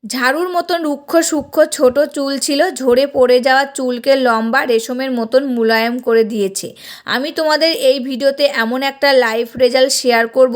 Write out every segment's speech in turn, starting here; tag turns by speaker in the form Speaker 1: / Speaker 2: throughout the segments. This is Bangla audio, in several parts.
Speaker 1: ঝাড়ুর মতন রুক্ষ সূক্ষ্ম ছোট চুল ছিল, ঝরে পড়ে যাওয়া চুলকে লম্বা রেশমের মতন মুলায়ম করে দিয়েছে। আমি তোমাদের এই ভিডিওতে এমন একটা লাইভ রেজাল্ট শেয়ার করব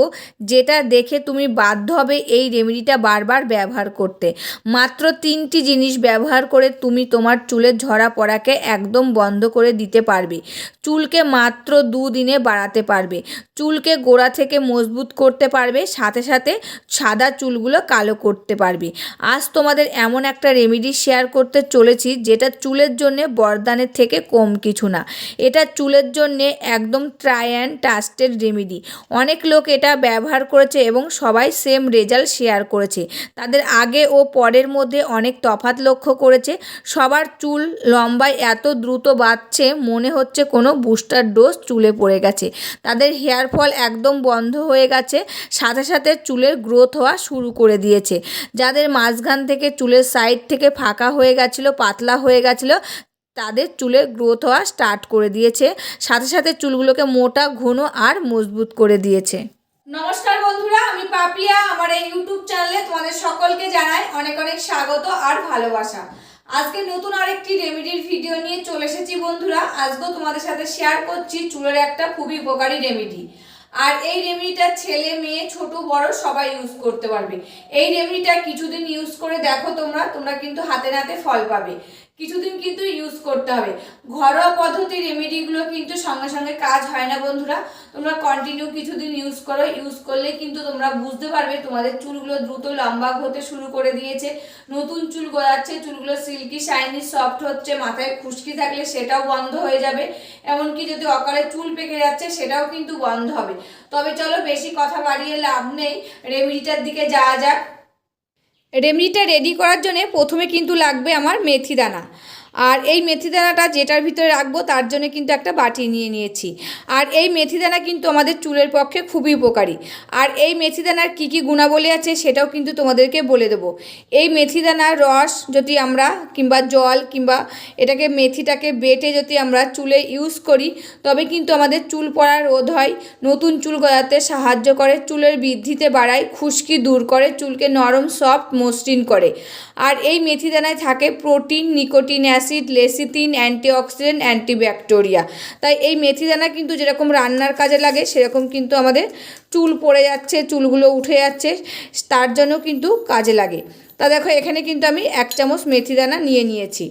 Speaker 1: যেটা দেখে তুমি বাধ্য হবে এই রেমেডিটা বারবার ব্যবহার করতে। মাত্র 3টি জিনিস ব্যবহার করে তুমি তোমার চুলের ঝরা পড়াকে একদম বন্ধ করে দিতে পারবে। চুলকে মাত্র 2 দিনে বাড়াতে পারবে, চুলকে গোড়া থেকে মজবুত করতে পারবে, সাথে সাথে সাদা চুলগুলো কালো করতে পারবে। আজ তোমাদের এমন একটা রেমেডি শেয়ার করতে চলেছি যেটা চুলের জন্য বরদানের থেকে কম কিছু না। এটা চুলের জন্য একদম ট্রাই অ্যান্ড ট্রাস্টেড রেমেডি। অনেক লোক এটা ব্যবহার করেছে এবং সবাই সেম রেজাল্ট শেয়ার করেছে। তাদের আগে ও পরের মধ্যে অনেক তফাৎ লক্ষ্য করেছে। সবার চুল লম্বায় এত দ্রুত বাড়ছে মনে হচ্ছে কোনো বুস্টার ডোজ চুলে পড়ে গেছে। তাদের হেয়ার ফল একদম বন্ধ হয়ে গেছে, সাথে সাথে চুলের গ্রোথ হওয়া শুরু করে দিয়েছে। যাদের মাঝখান থেকে চুলের সাইড থেকে ফাঁকা হয়ে গেছিলো, পাতলা হয়ে গেছিলো, তাদের চুলের গ্রোথ হওয়া স্টার্ট করে দিয়েছে। সাথে সাথে চুলগুলোকে মোটা, ঘন আর মজবুত করে দিয়েছে। নমস্কার বন্ধুরা, আমি পাপিয়া। আমার এই ইউটিউব চ্যানেলে তোমাদের সকলকে জানাই অনেক অনেক স্বাগত আর ভালোবাসা। আজকে নতুন আরেকটি রেমেডির ভিডিও নিয়ে চলে এসেছি বন্ধুরা। আজকেও তোমাদের সাথে শেয়ার করছি চুলের একটা খুবই উপকারী রেমেডি। আর এই রেমেডিটা ছেলে মেয়ে ছোট বড় সবাই ইউজ করতে পারবে। এই রেমেডিটা কিছুদিন ইউজ করে দেখো, তোমরা কিন্তু হাতে নাতে ফল পাবে। কিছুদিন কিন্তু ইউজ করতে হবে। ঘরোয়া পদ্ধতির রেমেডিগুলো কিন্তু সঙ্গে সঙ্গে কাজ হয় না বন্ধুরা। তোমরা কন্টিনিউ কিছুদিন ইউজ করো, ইউজ করলে কিন্তু তোমরা বুঝতে পারবে তোমাদের চুলগুলো দ্রুত লম্বা হতে শুরু করে দিয়েছে, নতুন চুল গজাচ্ছে, চুলগুলো সিল্কি শাইনি সফট হচ্ছে, মাথায় খুশকি থাকলে সেটাও বন্ধ হয়ে যাবে, এমনকি যদি অকালে চুল পেকে যাচ্ছে সেটাও কিন্তু বন্ধ হবে। তবে চলো বেশি কথা বাড়িয়ে লাভ নেই, রেমেডিটার দিকে যাওয়া যাক। রেমেডিটা রেডি করার জন্য প্রথমে কিন্তু লাগবে আমার মেথি দানা। আর এই মেথি দানাটা যেটার ভিতরে রাখবো তার জন্য কিন্তু একটা বাটি নিয়ে নিয়েছি। আর এই মেথি দানা কিন্তু আমাদের চুলের পক্ষে খুবই উপকারী। আর এই মেথি দানার কী কী গুণাবলী আছে সেটাও কিন্তু তোমাদেরকে বলে দেবো। এই মেথি দানার রস যদি আমরা কিংবা জল কিংবা এটাকে মেথিটাকে বেটে যদি আমরা চুলে ইউজ করি তবে কিন্তু আমাদের চুল পড়া রোধ হয়, নতুন চুল গজাতে সাহায্য করে, চুলের বৃদ্ধিতে বাড়ায়, খুশকি দূর করে, চুলকে নরম সফট মসৃণ করে। আর এই মেথি দানায় থাকে protein, nicotine acid, lecithin, antioxidant, অ্যান্টিব্যাকটেরিয়া। তাই এই মেথি দানা কিন্তু যেরকম রান্নার কাজে লাগে সেরকম কিন্তু আমাদের চুল পড়ে যাচ্ছে, চুলগুলো উঠে যাচ্ছে, তার জন্য কিন্তু কাজে লাগে। তা দেখো এখানে কিন্তু আমি 1 চামচ মেথি দানা নিয়ে নিয়েছি।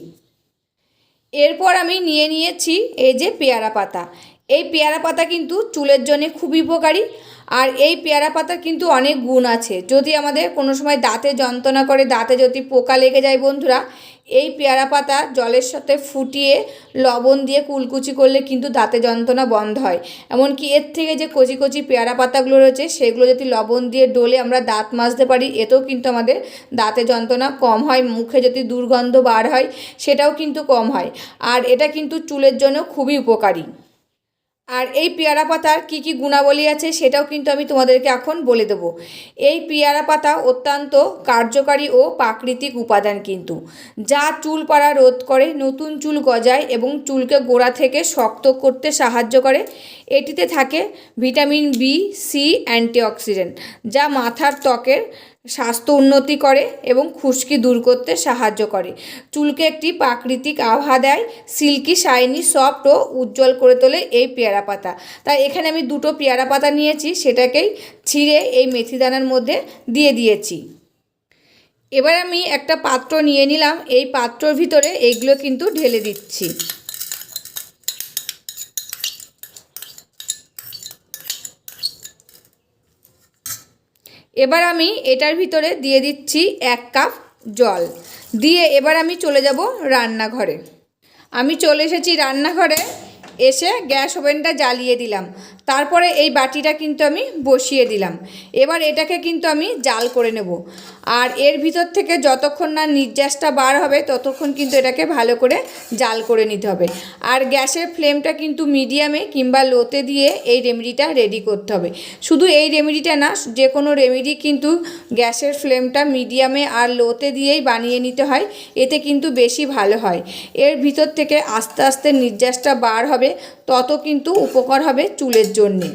Speaker 1: এরপর আমি নিয়ে নিয়েছি এই যে পেয়ারা পাতা। এই পেয়ারা পাতা কিন্তু চুলের জন্য খুবই উপকারী। আর এই পেয়ারা পাতার কিন্তু অনেক গুণ আছে। যদি আমাদের কোনো সময় দাঁতে যন্ত্রণা করে, দাঁতে যদি পোকা লেগে যায় বন্ধুরা, এই পেয়ারা পাতা জলের সাথে ফুটিয়ে লবণ দিয়ে কুলকুচি করলে কিন্তু দাঁতে যন্ত্রণা বন্ধ হয়। এমনকি এর থেকে যে কচি কচি পেয়ারা পাতাগুলো রয়েছে সেগুলো যদি লবণ দিয়ে ডলে আমরা দাঁত মাজতে পারি, এতেও কিন্তু আমাদের দাঁতে যন্ত্রণা কম হয়, মুখে যদি দুর্গন্ধ বার হয় সেটাও কিন্তু কম হয়। আর এটা কিন্তু চুলের জন্য খুবই উপকারী। আর এই পেয়ারা পাতার কী কী গুণাবলী আছে সেটাও কিন্তু আমি তোমাদেরকে এখন বলে দেবো। এই পেয়ারা পাতা অত্যন্ত কার্যকারী ও প্রাকৃতিক উপাদান কিন্তু, যা চুল পড়া রোধ করে, নতুন চুল গজায় এবং চুলকে গোড়া থেকে শক্ত করতে সাহায্য করে। এটিতে থাকে ভিটামিন বি, সি, অ্যান্টিঅক্সিডেন্ট, যা মাথার ত্বকের স্বাস্থ্য উন্নতি করে এবং খুশকি দূর করতে সাহায্য করে। চুলকে একটি প্রাকৃতিক আভা দেয়, সিল্কি শাইনি সফট ও উজ্জ্বল করে তোলে এই পেয়ারা পাতা। তাই এখানে আমি 2টো পেয়ারা পাতা নিয়েছি, সেটাকেই ছিঁড়ে এই মেথি দানার মধ্যে দিয়ে দিয়েছি। এবার আমি একটা পাত্র নিয়ে নিলাম, এই পাত্রর ভিতরে এইগুলো কিন্তু ঢেলে দিচ্ছি। এবার আমি এটার ভিতরে দিয়ে দিচ্ছি 1 কাপ জল দিয়ে এবার আমি চলে যাব রান্নাঘরে। আমি চলে এসেছি রান্নাঘরে, এসে গ্যাস ওভেনটা জ্বালিয়ে দিলাম। তারপরে এই বাটিটা কিন্তু আমি বসিয়ে দিলাম। এবার এটাকে কিন্তু আমি জাল করে নেব। আর এর ভিতর থেকে যতক্ষণ না নির্যাসটা বার হবে ততক্ষণ কিন্তু এটাকে ভালো করে জাল করে নিতে হবে। আর গ্যাসের ফ্লেমটা কিন্তু মিডিয়ামে কিংবা লোতে দিয়ে এই রেমেডিটা রেডি করতে হবে। শুধু এই রেমেডিটা না, যে কোনো রেমেডি কিন্তু গ্যাসের ফ্লেমটা মিডিয়ামে আর লোতে দিয়েই বানিয়ে নিতে হয়, এতে কিন্তু বেশি ভালো হয়। এর ভিতর থেকে আস্তে আস্তে নির্যাসটা বার হবে, তত কিন্তু উপকার হবে চুলের জন্যে।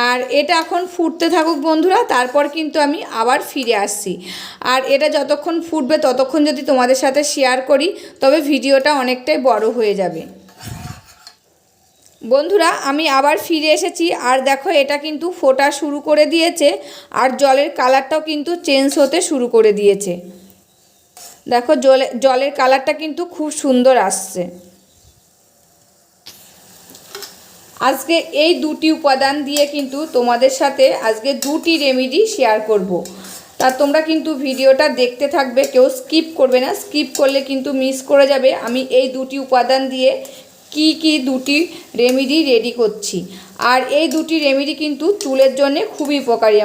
Speaker 1: আর এটা এখন ফুটতে থাকুক বন্ধুরা, তারপর কিন্তু আমি আবার ফিরে আসছি। আর এটা যতক্ষণ ফুটবে ততক্ষণ যদি তোমাদের সাথে শেয়ার করি তবে ভিডিওটা অনেকটাই বড় হয়ে যাবে। বন্ধুরা আমি আবার ফিরে এসেছি, আর দেখো এটা কিন্তু ফোটা শুরু করে দিয়েছে, আর জলের কালারটাও কিন্তু চেঞ্জ হতে শুরু করে দিয়েছে। দেখো জলের কালারটা কিন্তু খুব সুন্দর আসছে। আজকে এই দুটি উপাদান দিয়ে কিন্তু তোমাদের সাথে আজকে দুটি রেমেডি শেয়ার করব। তা তোমরা কিন্তু ভিডিওটা দেখতে থাকবে, কেউ স্কিপ করবে না, স্কিপ করলে কিন্তু মিস করে যাবে আমি এই দুটি উপাদান দিয়ে কি দুটি রেমেডি রেডি করছি। আর এই দুটি রেমেডি কিন্তু চুলের জন্য খুবই উপকারী।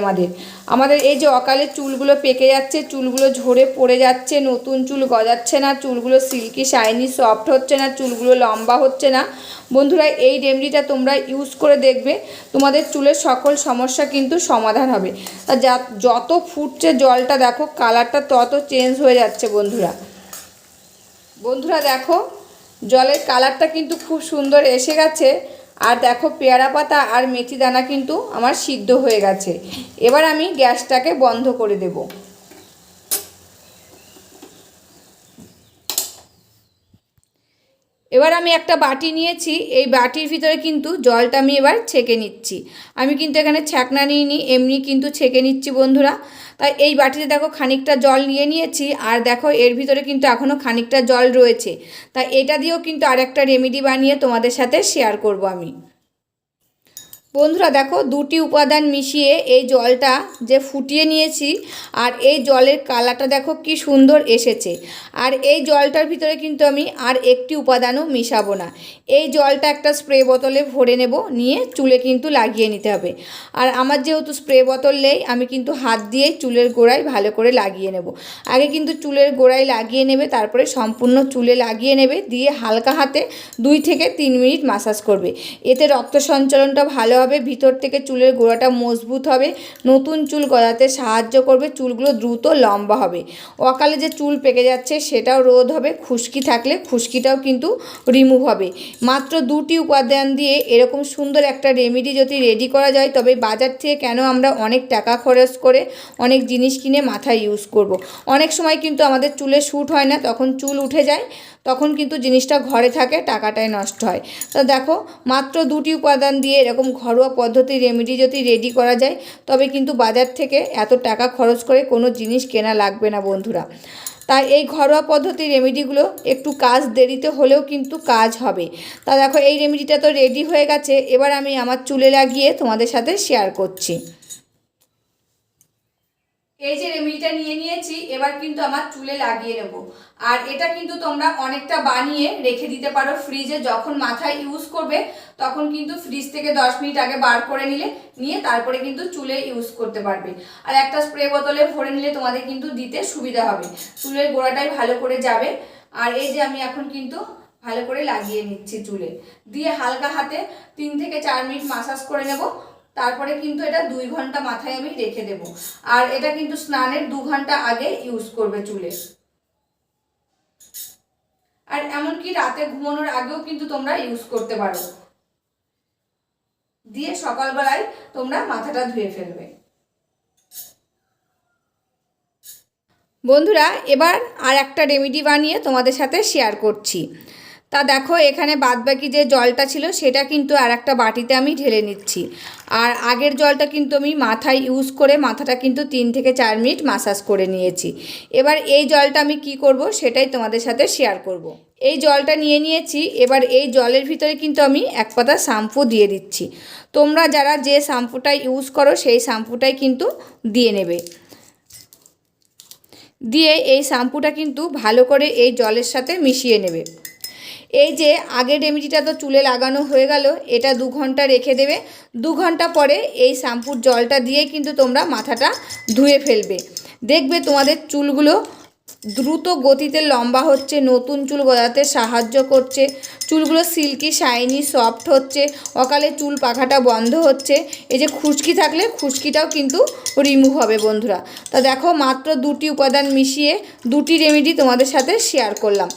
Speaker 1: আমাদের এই যে অকালে চুলগুলো পেকে যাচ্ছে, চুলগুলো ঝরে পড়ে যাচ্ছে, নতুন চুল গজাচ্ছে না, চুলগুলো সিল্কি শাইনি সফট হচ্ছে না, চুলগুলো লম্বা হচ্ছে না, বন্ধুরা এই রেমেডিটা তোমরা ইউজ করে দেখবে, তোমাদের চুলের সকল সমস্যা কিন্তু সমাধান হবে। আর যত ফুটছে জলটা দেখো কালারটা তত চেঞ্জ হয়ে যাচ্ছে বন্ধুরা দেখো জলের কালারটা কিন্তু খুব সুন্দর এসে গেছে। আর দেখো পেয়ারা পাতা আর মেথি দানা কিন্তু আমার সিদ্ধ হয়ে গেছে। এবার আমি গ্যাসটাকে বন্ধ করে দেব। এবার আমি একটা বাটি নিয়েছি, এই বাটির ভিতরে কিন্তু জলটা আমি এবার ছেঁকে নিচ্ছি। আমি কিন্তু এখানে ছ্যাঁকনা নিইনি, এমনি কিন্তু ছেঁকে নিচ্ছি বন্ধুরা। তাই এই বাটিতে দেখো খানিকটা জল নিয়েছি, আর দেখো এর ভিতরে কিন্তু এখনও খানিকটা জল রয়েছে। তাই এটা দিয়েও কিন্তু আরেকটা রেমেডি বানিয়ে তোমাদের সাথে শেয়ার করব আমি। বন্ধুরা দেখো দুটি উপাদান মিশিয়ে এই জলটা যে ফুটিয়ে নিয়েছি, আর এই জলের কালারটা দেখো কি সুন্দর এসেছে। আর এই জলটার ভিতরে কিন্তু আমি আর একটি উপাদানও মিশাবো না। এই জলটা একটা স্প্রে বোতলে ভরে নেব, নিয়ে চুলে কিন্তু লাগিয়ে নিতে হবে। আর আমার যেহেতু স্প্রে বোতল নেই, আমি কিন্তু হাত দিয়েই চুলের গোড়ায় ভালো করে লাগিয়ে নেব। আগে কিন্তু চুলের গোড়ায় লাগিয়ে নেবে, তারপরে সম্পূর্ণ চুলে লাগিয়ে নেবে, দিয়ে হালকা হাতে 2 থেকে 3 মিনিট ম্যাসাজ করবে। এতে রক্ত সঞ্চালনটা ভালো হবে, ভিতর থেকে চুলের গোড়াটা মজবুত হবে, নতুন চুল গজাতে সাহায্য করবে, চুলগুলো দ্রুত লম্বা হবে, অকালে যে চুল পেকে যাচ্ছে সেটাও রোধ হবে, খুশকি থাকলে খুশকিটাও কিন্তু রিমুভ হবে। মাত্র 2টি উপাদান দিয়ে এরকম সুন্দর একটা রেমেডি যদি রেডি করা যায়, তবে বাজার থেকে কেন আমরা অনেক টাকা খরচ করে অনেক জিনিস কিনে মাথায় ইউজ করব। অনেক সময় কিন্তু আমাদের চুলে শ্যুট হয় না, তখন চুল উঠে যায়, তখন কিন্তু জিনিসটা ঘরে থাকে, টাকাটাই নষ্ট হয়। তো দেখো মাত্র 2টি উপাদান দিয়ে এরকম ঘরোয়া পদ্ধতির রেমেডি যদি রেডি করা যায়, তবে কিন্তু বাজার থেকে এত টাকা খরচ করে কোনো জিনিস কেনা লাগবে না বন্ধুরা। তাই এই ঘরোয়া পদ্ধতির রেমেডিগুলো একটু কাজ দেরিতে হলেও কিন্তু কাজ হবে। তা দেখো এই রেমেডিটা তো রেডি হয়ে গেছে, এবার আমি আমার চুলে লাগিয়ে তোমাদের সাথে শেয়ার করছি। এই যে রেমেডিটা নিয়েছি, এবার কিন্তু আমার চুলে লাগিয়ে নেব। আর এটা কিন্তু তোমরা অনেকটা বানিয়ে রেখে দিতে পারো ফ্রিজে, যখন মাথায় ইউজ করবে তখন কিন্তু ফ্রিজ থেকে 10 মিনিট আগে বার করে নিয়ে তারপরে কিন্তু চুলে ইউজ করতে পারবে। আর একটা স্প্রে বোতলে ভরে নিলে তোমাদের কিন্তু দিতে সুবিধা হবে, চুলের গোড়াটাই ভালো করে যাবে। আর এই যে আমি এখন কিন্তু ভালো করে লাগিয়ে নিচ্ছি চুলে, দিয়ে হালকা হাতে 3 থেকে 4 মিনিট ম্যাসাজ করে নেব। তারপরে কিন্তু এটা 2 ঘন্টা মাথায় আমি রেখে দেব। আর এটা কিন্তু স্নানের 2 ঘন্টা আগে ইউজ করবে চুলে। আর এমনকি রাতে ঘুমানোর আগেও কিন্তু তোমরা ইউজ করতে পারো, দিয়ে সকালবেলায় তোমরা মাথাটা ধুয়ে ফেলবে। বন্ধুরা এবার আর একটা রেমেডি বানিয়ে তোমাদের সাথে শেয়ার করছি। তা দেখো এখানে বাদবাকি যে জলটা ছিল সেটা কিন্তু আর একটা বাটিতে আমি ঢেলে নিচ্ছি। আর আগের জলটা কিন্তু আমি মাথায় ইউজ করে মাথাটা কিন্তু 3 থেকে 4 মিনিট ম্যাসাজ করে নিয়েছি। এবার এই জলটা আমি কি করব সেটাই তোমাদের সাথে শেয়ার করব। এই জলটা নিয়েছি, এবার এই জলের ভিতরে কিন্তু আমি 1 পাতা শ্যাম্পু দিয়ে দিচ্ছি। তোমরা যারা যে শ্যাম্পুটা ইউজ করো সেই শ্যাম্পুটাই কিন্তু দিয়ে নেবে। দিয়ে এই শ্যাম্পুটা কিন্তু ভালো করে এই জলের সাথে মিশিয়ে নেবে। এই যে আগের রেমেডিটা তো চুলে লাগানো হয়ে গেল, এটা 2 ঘন্টা রেখে দেবে। 2 ঘন্টা পরে এই শ্যাম্পুর জলটা দিয়ে কিন্তু তোমরা মাথাটা ধুয়ে ফেলবে। দেখবে তোমাদের চুলগুলো দ্রুত গতিতে লম্বা হচ্ছে, নতুন চুল গজাতে সাহায্য করছে, চুলগুলো সিল্কি শাইনি সফট হচ্ছে, অকালে চুল পাখাটা বন্ধ হচ্ছে। এই যে খুশকি থাকলে খুশকিটাও কিন্তু রিমুভ হবে বন্ধুরা। তা দেখো মাত্র 2টি উপাদান মিশিয়ে 2টি রেমেডি তোমাদের সাথে শেয়ার করলাম।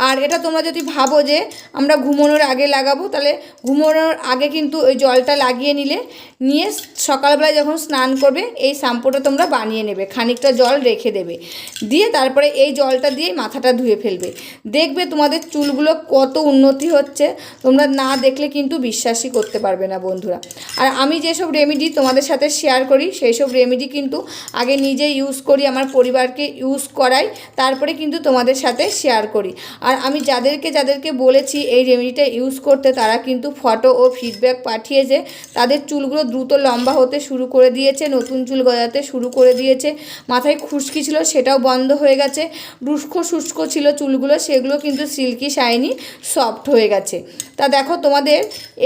Speaker 1: আর এটা তোমরা যদি ভাবো যে আমরা ঘুমানোর আগে লাগাবো, তাহলে ঘুমানোর আগে কিন্তু ওই জলটা লাগিয়ে নিয়ে সকালবেলায় যখন স্নান করবে এই শ্যাম্পুটা তোমরা বানিয়ে নেবে, খানিকটা জল রেখে দেবে, দিয়ে তারপরে এই জলটা দিয়ে মাথাটা ধুয়ে ফেলবে। দেখবে তোমাদের চুলগুলো কত উন্নতি হচ্ছে, তোমরা না দেখলে কিন্তু বিশ্বাসই করতে পারবে না বন্ধুরা। আর আমি যেসব রেমেডি তোমাদের সাথে শেয়ার করি সেই সব রেমেডি কিন্তু আগে নিজে ইউজ করি, আমার পরিবারকে ইউজ করাই, তারপরে কিন্তু তোমাদের সাথে শেয়ার করি। আর আমি যাদেরকে বলেছি এই রেমেডিটা ইউজ করতে, তারা কিন্তু ফটো ও ফিডব্যাক পাঠিয়েছে। তাদের চুলগুলো দ্রুত লম্বা হতে শুরু করে দিয়েছে, নতুন চুল গজাতে শুরু করে দিয়েছে, মাথায় খুশকি ছিল সেটাও বন্ধ হয়ে গেছে, শুষ্ক ছিল চুলগুলো সেগুলো কিন্তু সিল্কি শাইনি সফট হয়ে গেছে। তা দেখো তোমাদের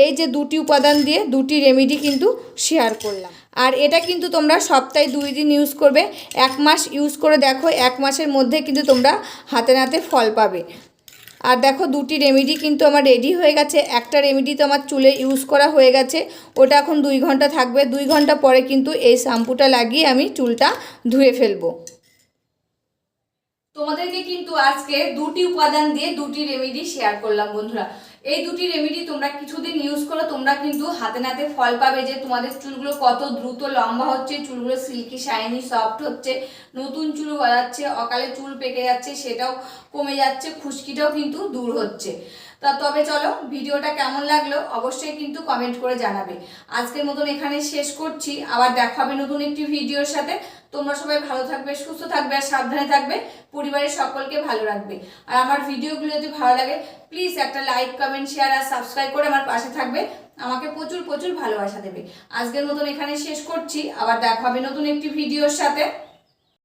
Speaker 1: এই যে 2টি উপাদান দিয়ে 2টি রেমেডি কিন্তু শেয়ার করলাম। আর এটা কিন্তু তোমরা সপ্তাহে 2 দিন ইউজ করবে, 1 মাস ইউজ করে দেখো, 1 মাসের মধ্যে কিন্তু তোমরা হাতে নাতে ফল পাবে। আর দেখো 2টি রেমেডি কিন্তু আমার রেডি হয়ে গেছে। একটা রেমেডি তো আমার চুলে ইউজ করা হয়ে গেছে, ওটা এখন 2 ঘন্টা থাকবে। 2 ঘন্টা পরে কিন্তু এই শ্যাম্পুটা লাগিয়ে আমি চুলটা ধুয়ে ফেলবো। তোমাদেরকে কিন্তু আজকে 2টি উপাদান দিয়ে 2টি রেমেডি শেয়ার করলাম বন্ধুরা। এই 2টি রেমেডি তোমরা কিছুদিন ইউজ করো, তোমরা কিন্তু হাতে নাতে ফল পাবে যে তোমাদের চুলগুলো কত দ্রুত লম্বা হচ্ছে, চুলগুলো সিল্কি শাইনি সফট হচ্ছে, নতুন চুল গজাচ্ছে, অকালে চুল পেকে যাচ্ছে সেটাও কমে যাচ্ছে, খুশকিটাও কিন্তু দূর হচ্ছে। তা তবে চলো ভিডিওটা কেমন লাগলো অবশ্যই কিন্তু কমেন্ট করে জানাবে। আজকের মতন এখানে শেষ করছি, আবার দেখা হবে নতুন একটি ভিডিওর সাথে। তোমরা সবাই ভালো থাকবে, সুস্থ থাকবে আর সাবধানে থাকবে, পরিবারের সকলকে ভালো রাখবে। আর আমার ভিডিওগুলো যদি ভালো লাগে প্লিজ একটা লাইক কমেন্ট শেয়ার আর সাবস্ক্রাইব করে আমার পাশে থাকবে, আমাকে প্রচুর ভালোবাসা দেবে। আজকের মতন এখানে শেষ করছি, আবার দেখা হবে নতুন একটি ভিডিওর সাথে।